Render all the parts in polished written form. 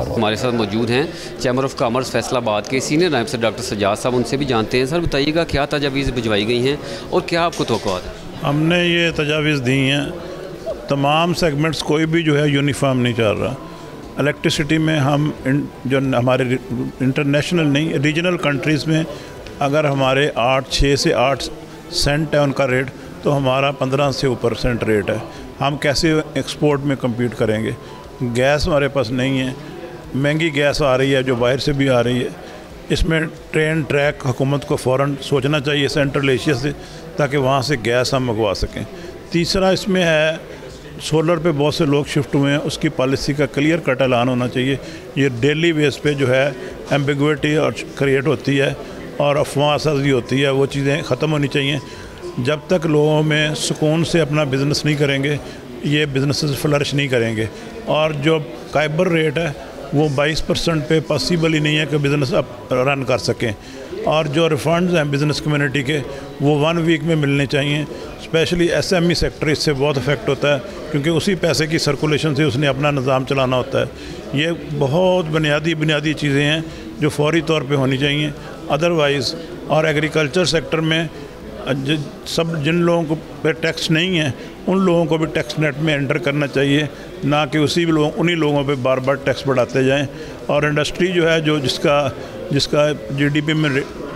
हमारे साथ मौजूद हैं चैम्बर ऑफ कॉमर्स फैसलाबाद के सीनियर नायब सर डॉक्टर सज्जाद साहब, उनसे भी जानते हैं। सर बताइएगा क्या तजावीज़ भिजवाई गई हैं और क्या आपको तवक्कुआत है? हमने ये तजावीज़ दी हैं, तमाम सेगमेंट्स कोई भी जो है यूनिफॉर्म नहीं चल रहा। इलेक्ट्रिसिटी में हम जो हमारे इंटरनेशनल नहीं रीजनल कंट्रीज़ में अगर हमारे 6 से 8 सेंट है उनका रेट, तो हमारा 15 से ऊपर सेंट रेट है। हम कैसे एक्सपोर्ट में कम्पीट करेंगे? गैस हमारे पास नहीं है, महंगी गैस आ रही है जो बाहर से भी आ रही है। इसमें ट्रेन ट्रैक हुकूमत को फ़ौरन सोचना चाहिए सेंट्रल एशिया से, ताकि वहाँ से गैस हम मंगवा सकें। तीसरा इसमें है सोलर पे बहुत से लोग शिफ्ट हुए हैं, उसकी पॉलिसी का क्लियर कट ऐलान होना चाहिए। ये डेली बेस पे जो है एम्बिगुइटी और क्रिएट होती है और अफवाहसाजी होती है, वो चीज़ें ख़त्म होनी चाहिए। जब तक लोगों में सुकून से अपना बिज़नेस नहीं करेंगे, ये बिज़नेसेस फ्लरिश नहीं करेंगे। और जो काइबर रेट है वो 22% पे पॉसिबल ही नहीं है कि बिज़नेस अब रन कर सकें। और जो रिफंड्स हैं बिज़नेस कम्युनिटी के, वो 1 वीक में मिलने चाहिए। स्पेशली SME सेक्टर इससे बहुत इफेक्ट होता है, क्योंकि उसी पैसे की सर्कुलेशन से उसने अपना निज़ाम चलाना होता है। ये बहुत बुनियादी चीज़ें हैं जो फौरी तौर पे होनी चाहिए। अदरवाइज़ और एग्रीकल्चर सेक्टर में जिन लोगों को पे टैक्स नहीं है, उन लोगों को भी टैक्स नेट में एंटर करना चाहिए, ना कि उन्हीं लोगों पे बार बार टैक्स बढ़ाते जाएं। और इंडस्ट्री जो है जिसका GDP में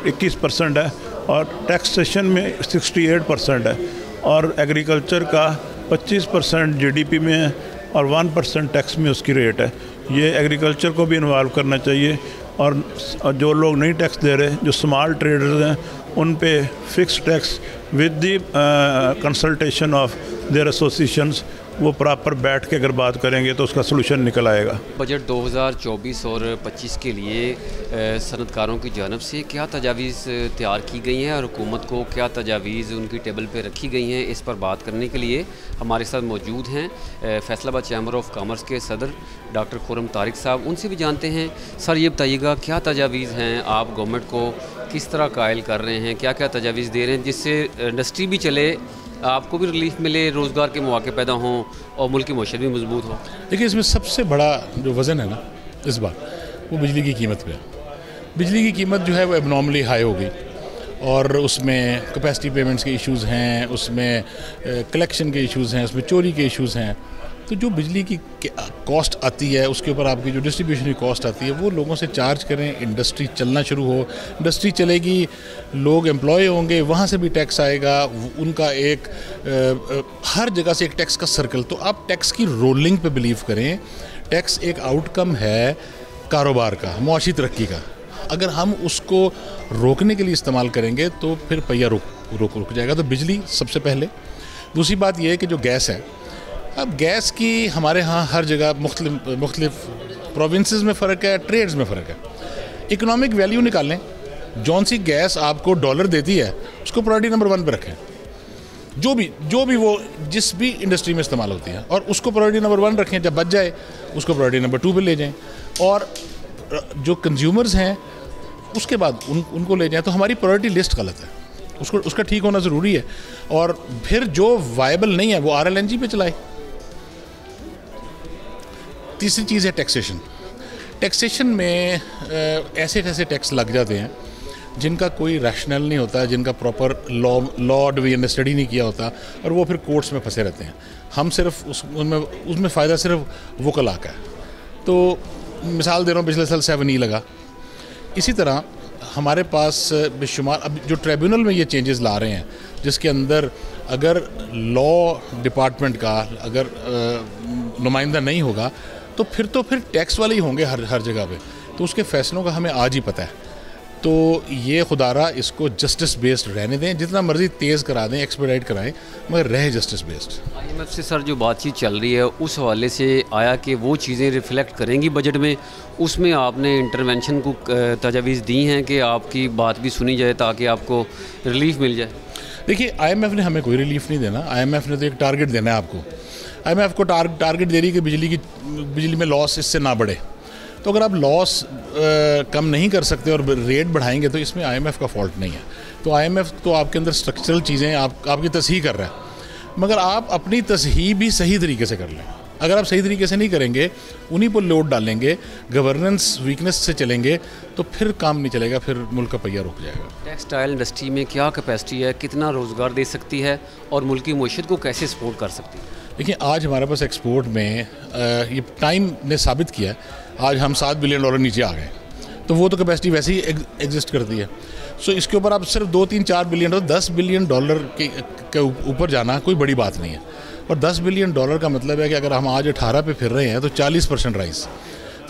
21% है और टैक्सेशन में 68% है, और एग्रीकल्चर का 25% GDP में है और 1% टैक्स में उसकी रेट है। ये एग्रीकल्चर को भी इन्वॉल्व करना चाहिए। और जो लोग नहीं टैक्स दे रहे, जो स्मॉल ट्रेडर्स हैं, उन पे fix tax with the consultation of their associations, वो प्रॉपर बैठ के अगर बात करेंगे तो उसका सलूशन निकल आएगा। बजट 2024 और 25 के लिए सनतकारों की जानब से क्या तजावीज़ तैयार की गई हैं और हुकूमत को क्या तजावीज़ उनकी टेबल पे रखी गई हैं, इस पर बात करने के लिए हमारे साथ मौजूद हैं फैसलाबाद चैम्बर ऑफ कॉमर्स के सदर डॉक्टर खुर्रम तारिक साहब। उनसे भी जानते हैं। सर ये बताइएगा क्या तजावीज़ हैं, आप गवर्नमेंट को किस तरह कायल कर रहे हैं, क्या क्या तजावीज़ दे रहे हैं जिससे इंडस्ट्री भी चले, आपको भी रिलीफ मिले, रोज़गार के मौके पैदा हों और मुल्क की मईशत भी मजबूत हो? देखिए, इसमें सबसे बड़ा जो वज़न है ना इस बार, वो बिजली की कीमत पे है। बिजली की कीमत जो है वो एबनॉर्मली हाई हो गई, और उसमें कैपेसिटी पेमेंट्स के इश्यूज़ हैं, उसमें कलेक्शन के इश्यूज़ हैं, उसमें चोरी के इश्यूज़ हैं। तो जो बिजली की कॉस्ट आती है, उसके ऊपर आपकी जो डिस्ट्रीब्यूशन की कॉस्ट आती है, वो लोगों से चार्ज करें, इंडस्ट्री चलना शुरू हो। इंडस्ट्री चलेगी, लोग एम्प्लॉय होंगे, वहाँ से भी टैक्स आएगा, उनका एक हर जगह से एक टैक्स का सर्कल। तो आप टैक्स की रोलिंग पे बिलीव करें। टैक्स एक आउटकम है कारोबार का, मुआशी तरक्की का। अगर हम उसको रोकने के लिए इस्तेमाल करेंगे तो फिर पहिया रुक जाएगा। तो बिजली सबसे पहले। दूसरी बात यह है कि जो गैस है, अब गैस की हमारे यहाँ हर जगह मुख्तलिफ प्रोविंसेस में फ़र्क है, ट्रेड्स में फ़र्क है। इकोनॉमिक वैल्यू निकालें, जौन सी गैस आपको डॉलर देती है उसको प्रायोरिटी नंबर 1 पे रखें, जो भी वो जिस भी इंडस्ट्री में इस्तेमाल होती है, और उसको प्रायोरिटी नंबर 1 रखें। जब बच जाए उसको प्रायोरिटी नंबर 2 पे ले जाएं, और जो कंज्यूमर्स हैं उसके बाद उनको ले जाएं। तो हमारी प्रायोरिटी लिस्ट गलत है, उसका ठीक होना ज़रूरी है। और फिर जो वायबल नहीं है वो RLNG पे चलाए। तीसरी चीज़ है टैक्सेशन। टैक्सेशन में ऐसे टैक्स लग जाते हैं जिनका कोई रैशनल नहीं होता, जिनका प्रॉपर लॉ डिवीजन ने स्टडी नहीं किया होता, और वो फिर कोर्ट्स में फंसे रहते हैं। हम सिर्फ उसमें फ़ायदा सिर्फ वकला का है। तो मिसाल दे रहा हूँ, पिछले साल 7E लगा। इसी तरह हमारे पास बेशुमार अब जो ट्रिब्यूनल में ये चेंजेस ला रहे हैं, जिसके अंदर अगर लॉ डिपार्टमेंट का अगर नुमाइंदा नहीं होगा तो फिर टैक्स वाले ही होंगे हर जगह पे। तो उसके फ़ैसलों का हमें आज ही पता है। तो ये खुदारा इसको जस्टिस बेस्ड रहने दें, जितना मर्ज़ी तेज़ करा दें, एक्सपेडाइट कराएं, मगर रहे जस्टिस बेस्ड। IMF से सर जो बातचीत चल रही है, उस हवाले से आया कि वो चीज़ें रिफ्लेक्ट करेंगी बजट में, उसमें आपने इंटरवेंशन को तजावीज़ दी हैं कि आपकी बात भी सुनी जाए ताकि आपको रिलीफ मिल जाए? देखिए, IMF ने हमें कोई रिलीफ नहीं देना। IMF ने तो एक टारगेट देना है आपको। IMF को टारगेट दे रही है कि बिजली में लॉस इससे ना बढ़े। तो अगर आप लॉस कम नहीं कर सकते और रेट बढ़ाएंगे तो इसमें IMF का फॉल्ट नहीं है। तो IMF तो आपके अंदर स्ट्रक्चरल चीज़ें आपकी तसहीह कर रहा है, मगर आप अपनी तसहीह भी सही तरीके से कर लें। अगर आप सही तरीके से नहीं करेंगे, उन्हीं पर लोड डालेंगे, गवर्नेंस वीकनेस से चलेंगे, तो फिर काम नहीं चलेगा, फिर मुल्क का पहिया रुक जाएगा। टेक्सटाइल इंडस्ट्री में क्या कैपेसिटी है, कितना रोज़गार दे सकती है और मुल्क की मईशत को कैसे सपोर्ट कर सकती है? देखिए, आज हमारे पास एक्सपोर्ट में ये टाइम ने साबित किया है, आज हम $7 बिलियन नीचे आ गए, तो वो तो कैपेसिटी वैसे ही एग्जिस्ट करती है। सो इसके ऊपर आप सिर्फ 2, 3, 4 बिलियन $10 बिलियन के ऊपर जाना कोई बड़ी बात नहीं है। और $10 बिलियन का मतलब है कि अगर हम आज 18 पे फिर रहे हैं तो 40% राइस,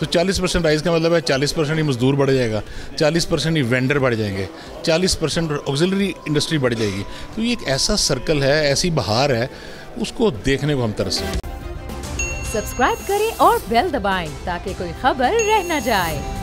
तो 40% राइस का मतलब है 40% ही मजदूर बढ़ जाएगा, 40% ही वेंडर बढ़ जाएंगे, 40% ऑक्सिलरी इंडस्ट्री बढ़ जाएगी। तो ये एक ऐसा सर्कल है, ऐसी बहार है, उसको देखने को हम तरस रहे हैं। सब्सक्राइब करें और बेल दबाएं ताकि कोई खबर रह न जाए।